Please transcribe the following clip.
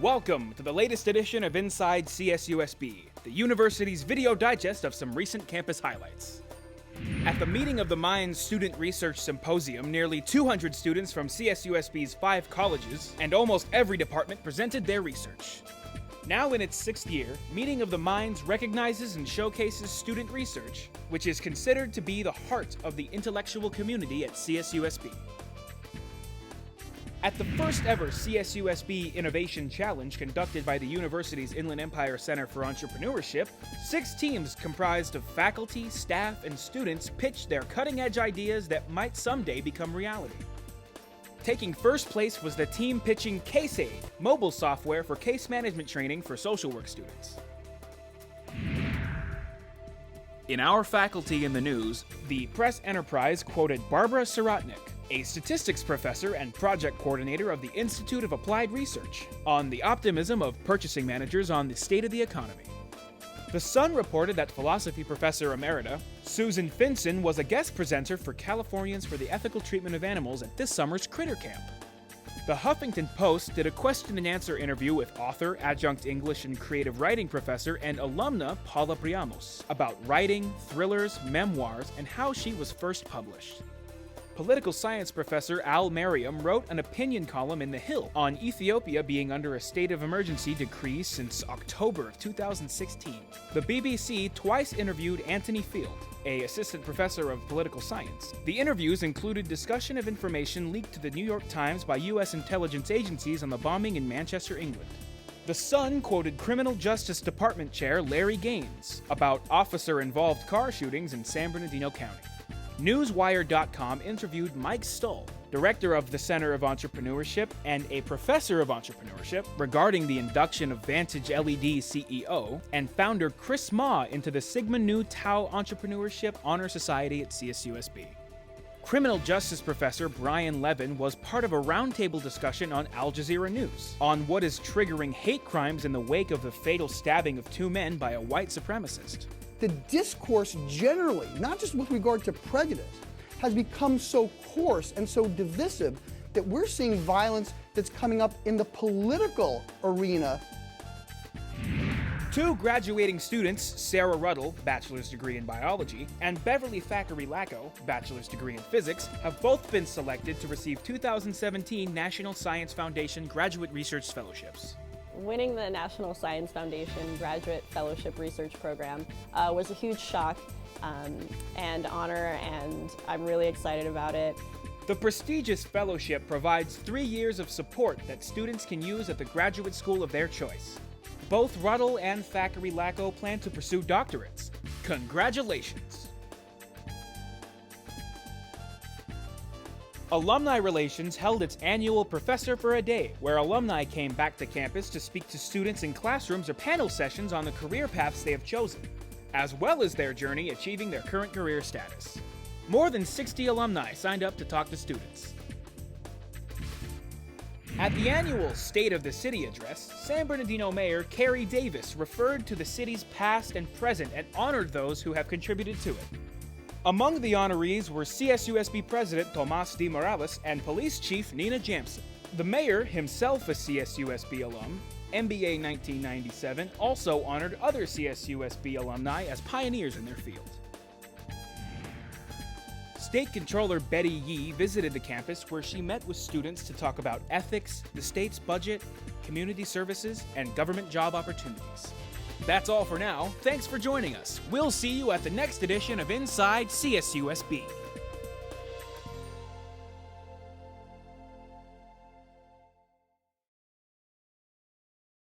Welcome to the latest edition of Inside CSUSB, the university's video digest of some recent campus highlights. At the meeting of the Mines Student Research Symposium, nearly 200 students from CSUSB's 5 colleges and almost every department presented their research. Now in its 6th year, Meeting of the Minds recognizes and showcases student research, which is considered to be the heart of the intellectual community at CSUSB. At the first ever CSUSB Innovation Challenge conducted by the university's Inland Empire Center for Entrepreneurship, 6 teams comprised of faculty, staff, and students pitched their cutting-edge ideas that might someday become reality. Taking first place was the team pitching CaseAid, mobile software for case management training for social work students. In our Faculty in the News, the Press Enterprise quoted Barbara Sirotnik, a statistics professor and project coordinator of the Institute of Applied Research, on the optimism of purchasing managers on the state of the economy. The Sun reported that philosophy professor emerita Susan Finson was a guest presenter for Californians for the Ethical Treatment of Animals at this summer's Critter Camp. The Huffington Post did a question-and-answer interview with author, adjunct English and creative writing professor, and alumna Paula Priamos about writing, thrillers, memoirs, and how she was first published. Political science professor Al Merriam wrote an opinion column in The Hill on Ethiopia being under a state of emergency decree since October of 2016. The BBC twice interviewed Anthony Field, an assistant professor of political science. The interviews included discussion of information leaked to the New York Times by U.S. intelligence agencies on the bombing in Manchester, England. The Sun quoted Criminal Justice Department Chair Larry Gaines about officer-involved car shootings in San Bernardino County. Newswire.com interviewed Mike Stull, director of the Center of Entrepreneurship and a professor of entrepreneurship, regarding the induction of Vantage LED CEO, and founder Chris Ma into the Sigma Nu Tau Entrepreneurship Honor Society at CSUSB. Criminal justice professor Brian Levin was part of a roundtable discussion on Al Jazeera News on what is triggering hate crimes in the wake of the fatal stabbing of 2 men by a white supremacist. The discourse generally, not just with regard to prejudice, has become so coarse and so divisive that we're seeing violence that's coming up in the political arena. 2 graduating students, Sarah Ruddle, bachelor's degree in biology, and Beverly Thackeray-Lacko, bachelor's degree in physics, have both been selected to receive 2017 National Science Foundation Graduate Research Fellowships. Winning the National Science Foundation Graduate Fellowship Research Program was a huge shock and honor, and I'm really excited about it. The prestigious fellowship provides 3 years of support that students can use at the graduate school of their choice. Both Ruddle and Thackeray-Lacko plan to pursue doctorates. Congratulations! Alumni Relations held its annual Professor for a Day, where alumni came back to campus to speak to students in classrooms or panel sessions on the career paths they have chosen, as well as their journey achieving their current career status. More than 60 alumni signed up to talk to students. At the annual State of the City address, San Bernardino Mayor Carrie Davis referred to the city's past and present and honored those who have contributed to it. Among the honorees were CSUSB President Tomas D. Morales and Police Chief Nina Jamson. The mayor, himself a CSUSB alum, MBA 1997, also honored other CSUSB alumni as pioneers in their field. State Controller Betty Yee visited the campus where she met with students to talk about ethics, the state's budget, community services, and government job opportunities. That's all for now. Thanks for joining us. We'll see you at the next edition of Inside CSUSB.